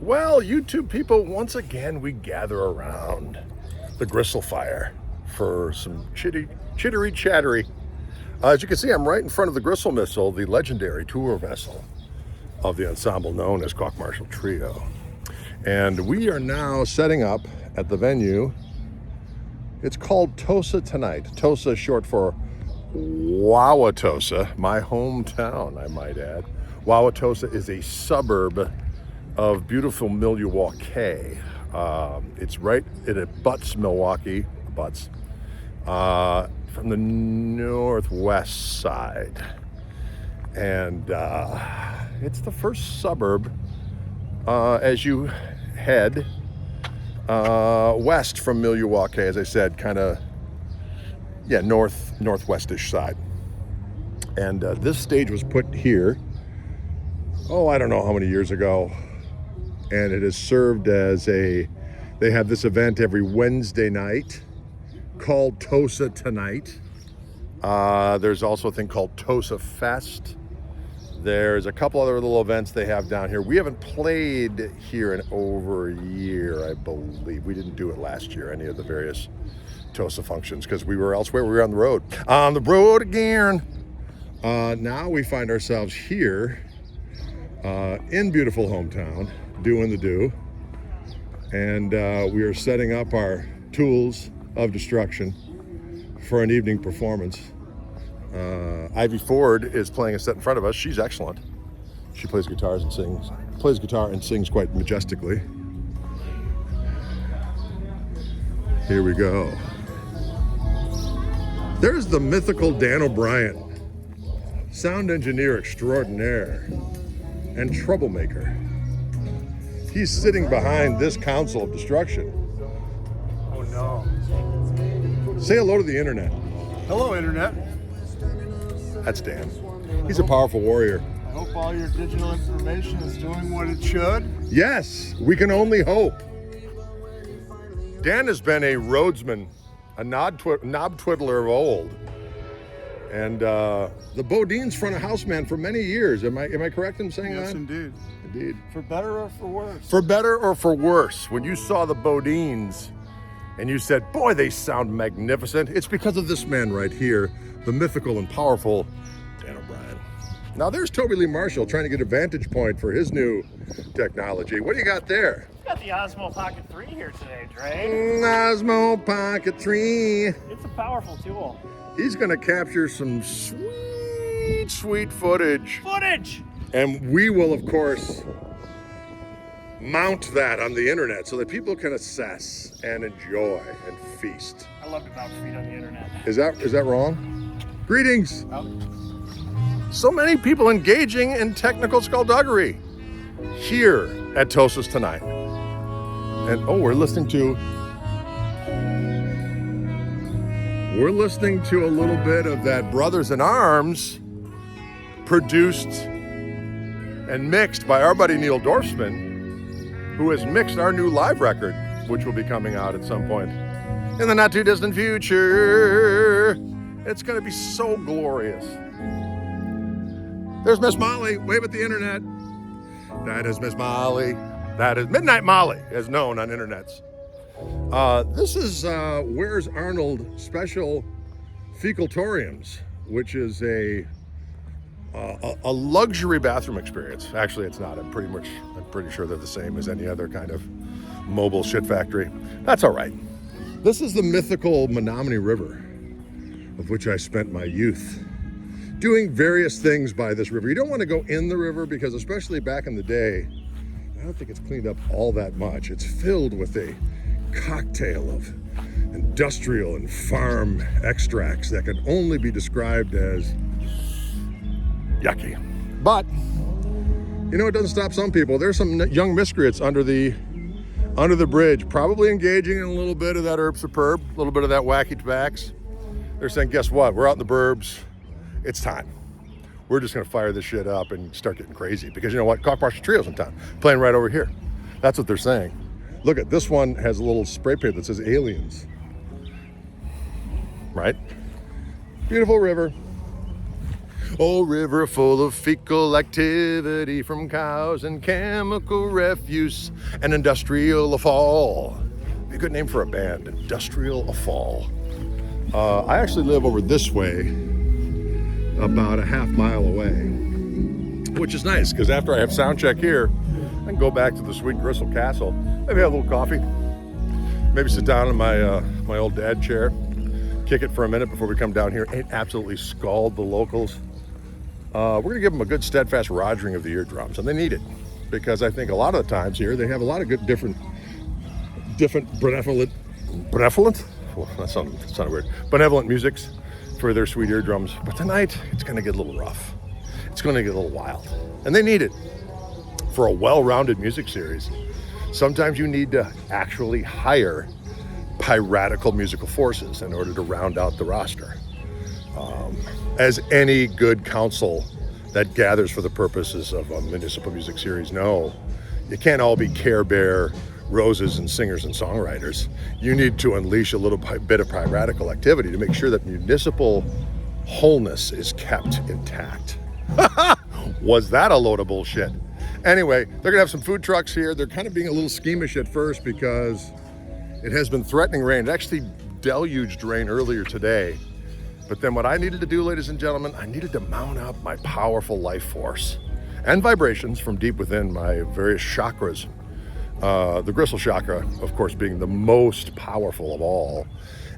Well, YouTube people, once again, we gather around the Gristle fire for some chittery chattery. As you can see, I'm right in front of the Gristle missile, the legendary tour vessel of the ensemble known as Koch Martial Trio. And we are now setting up at the venue. It's called Tosa tonight. Tosa is short for Wauwatosa, my hometown, I might add. Wauwatosa is a suburb of beautiful Milwaukee. It butts Milwaukee, from the northwest side. And it's the first suburb as you head west from Milwaukee, as I said, kind of, northwestish side. And this stage was put here, I don't know how many years ago. And it has served as they have this event every Wednesday night called Tosa Tonight. There's also a thing called Tosa Fest. There's a couple other little events they have down here. We haven't played here in over a year, I believe. We didn't do it last year, any of the various Tosa functions, because we were elsewhere. We were on the road. On the road again. Now we find ourselves here in beautiful hometown, doing the do. And we are setting up our tools of destruction for an evening performance. Ivy Ford is playing a set in front of us. She's excellent. She plays guitar and sings quite majestically. Here we go. There's the mythical Dan O'Brien, sound engineer extraordinaire and troublemaker. He's sitting behind this console of destruction. Oh no. Say hello to the internet. Hello, internet. That's Dan. He's a powerful warrior. I hope all your digital information is doing what it should. Yes, we can only hope. Dan has been a roadsman, a knob twiddler of old. And the Bodine's front of house man for many years. Am I correct in saying that? Yes, indeed. Indeed. For better or for worse? For better or for worse, when you saw the Bodines and you said, boy, they sound magnificent, it's because of this man right here, the mythical and powerful Dan O'Brien. Now there's Toby Lee Marshall trying to get a vantage point for his new technology. What do you got there? Got the Osmo Pocket 3 here today, Dre. Osmo Pocket 3. It's a powerful tool. He's gonna capture some sweet footage. And we will, of course, mount that on the internet so that people can assess and enjoy and feast. I love to mount feet on the internet. Is that wrong? Greetings. Oh. So many people engaging in technical skullduggery here at Tosa's tonight. And we're listening to a little bit of that Brothers in Arms, produced and mixed by our buddy Neil Dorfman, who has mixed our new live record, which will be coming out at some point in the not too distant future. It's going to be so glorious. There's Miss Molly, wave at the internet. That is Miss Molly. That is Midnight Molly, as known on internets. This is Where's Arnold Special Fecaltoriums, which is a luxury bathroom experience. Actually, it's not. I'm pretty sure they're the same as any other kind of mobile shit factory. That's all right. This is the mythical Menominee River, of which I spent my youth doing various things by this river. You don't want to go in the river because, especially back in the day, I don't think it's cleaned up all that much. It's filled with a cocktail of industrial and farm extracts that can only be described as yucky. But it doesn't stop some people. There's some young miscreants under the bridge, probably engaging in a little bit of that herb superb, a little bit of that wacky tobacco. They're saying, guess what? We're out in the burbs. It's time. We're just gonna fire this shit up and start getting crazy because you know what? Koch Martial Trio's in town, playing right over here. That's what they're saying. Look at this one, has a little spray paint that says aliens. Right? Beautiful river. Oh, river full of fecal activity from cows and chemical refuse and industrial fall. Be a good name for a band, Industrial Fall. I actually live over this way, about a half mile away, which is nice because after I have sound check here, I can go back to the sweet Gristle Castle, maybe have a little coffee, maybe sit down in my old dad chair, kick it for a minute before we come down here and absolutely scald the locals. We're gonna give them a good steadfast rogering of the eardrums, and they need it because I think a lot of the times here they have a lot of good different benevolent. Well, that sounded weird. Benevolent musics for their sweet eardrums, but tonight it's gonna get a little rough. It's gonna get a little wild, and they need it for a well-rounded music series. Sometimes you need to actually hire piratical musical forces in order to round out the roster. As any good council that gathers for the purposes of a municipal music series know, you can't all be Care Bear, roses, and singers and songwriters. You need to unleash a little bit of piratical activity to make sure that municipal wholeness is kept intact. Was that a load of bullshit? Anyway, they're gonna have some food trucks here. They're kind of being a little schemish at first because it has been threatening rain. It actually deluged rain earlier today. But then what I needed to do, ladies and gentlemen, I needed to mount up my powerful life force and vibrations from deep within my various chakras. The Gristle chakra, of course, being the most powerful of all.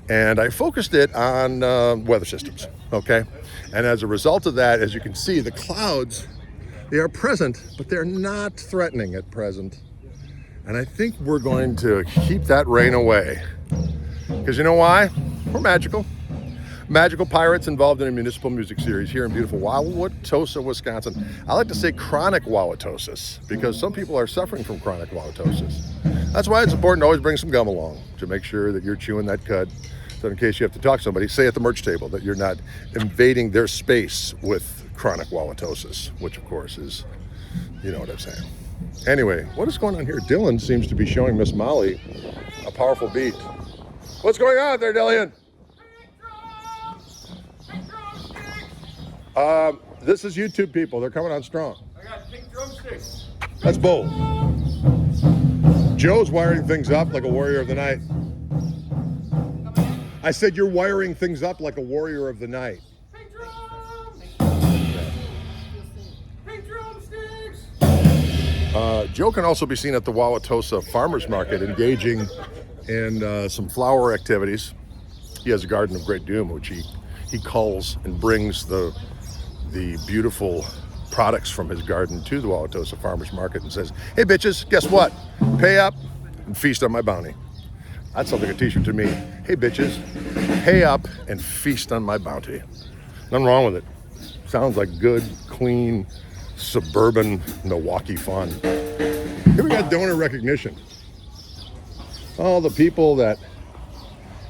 And I focused it on weather systems, okay? And as a result of that, as you can see, the clouds, they are present, but they're not threatening at present. And I think we're going to keep that rain away. Because you know why? We're magical. Magical pirates involved in a municipal music series here in beautiful Wauwatosa, Wisconsin. I like to say chronic Wauwatosis because some people are suffering from chronic Wauwatosis. That's why it's important to always bring some gum along to make sure that you're chewing that cud. So in case you have to talk to somebody, say at the merch table that you're not invading their space with chronic Wauwatosis, which of course is, you know what I'm saying. Anyway, what is going on here? Dylan seems to be showing Miss Molly a powerful beat. What's going on there, Dillian? This is YouTube people. They're coming on strong. I got pink drumsticks. That's bold. Joe's wiring things up like a warrior of the night. I said you're wiring things up like a warrior of the night. Pink drums. Pink drumsticks. Joe can also be seen at the Wauwatosa Farmers Market engaging in some flower activities. He has a garden of great doom, which he culls and brings the beautiful products from his garden to the Wauwatosa Farmers Market and says, hey bitches, guess what? Pay up and feast on my bounty. That sounds like a t-shirt to me. Hey bitches, pay up and feast on my bounty. Nothing wrong with it. Sounds like good, clean, suburban Milwaukee fun. Here we got donor recognition. All the people that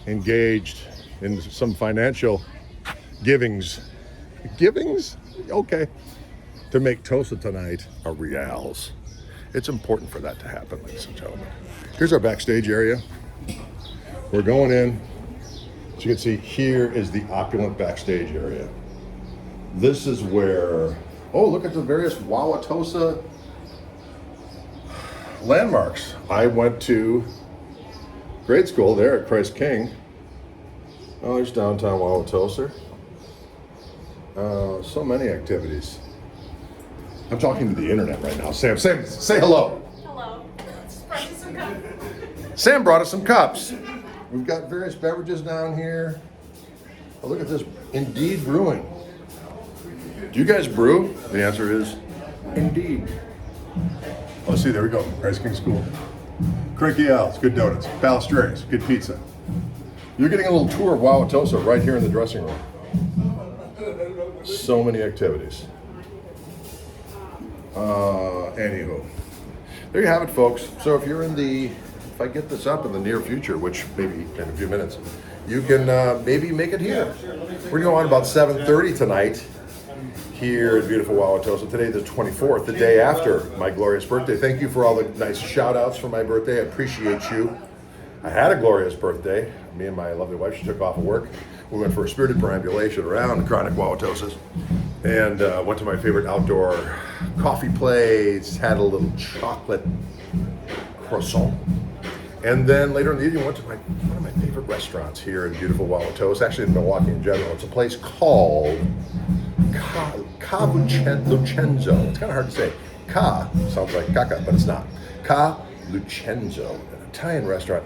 engaged in some financial givings, okay, to make Tosa tonight a reals. It's important for that to happen, ladies and gentlemen. Here's our backstage area. We're going in. As you can see, here is the opulent backstage area. This is where, oh, look at the various Wauwatosa landmarks. I went to grade school there at Christ King. Oh, there's downtown Wauwatosa. So many activities. I'm talking to the internet right now. Sam, say hello. Hello. Just brought you some cups. Sam brought us some cups. We've got various beverages down here. Oh, look at this. Indeed Brewing. Do you guys brew? The answer is indeed. Oh, see, there we go. Christ King School. Cricky Al's, good donuts. Balestrari's, good pizza. You're getting a little tour of Wauwatosa right here in the dressing room. So many activities. Anywho, there you have it, folks. So if I get this up in the near future, which maybe in a few minutes, you can maybe make it here. We're gonna go on about 7:30 tonight here in beautiful Wauwatosa. Today, the 24th, the day after my glorious birthday. Thank you for all the nice shout outs for my birthday. I appreciate you. I had a glorious birthday. Me and my lovely wife, she took off of work. We went for a spirited perambulation around the chronic Wauwatosas and went to my favorite outdoor coffee place, had a little chocolate croissant. And then later in the evening, went to one of my favorite restaurants here in beautiful Wauwatosa, actually in Milwaukee in general. It's a place called Ca Lucenzo. It's kind of hard to say. Ca sounds like caca, but it's not. Ca Lucenzo, an Italian restaurant.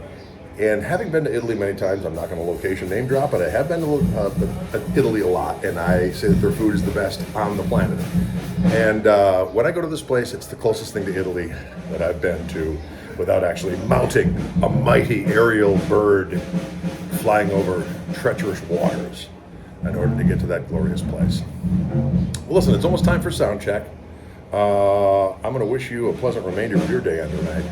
And having been to Italy many times, I'm not going to location name drop, but I have been to Italy a lot, and I say that their food is the best on the planet. And when I go to this place, it's the closest thing to Italy that I've been to without actually mounting a mighty aerial bird flying over treacherous waters in order to get to that glorious place. Well, listen, it's almost time for sound check. I'm going to wish you a pleasant remainder of your day on the night.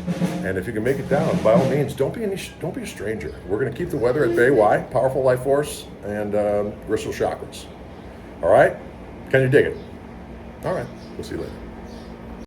And if you can make it down, by all means, don't be a stranger. We're going to keep the weather at bay. Why? Powerful life force and Gristle chakras. All right? Can you dig it? All right. We'll see you later.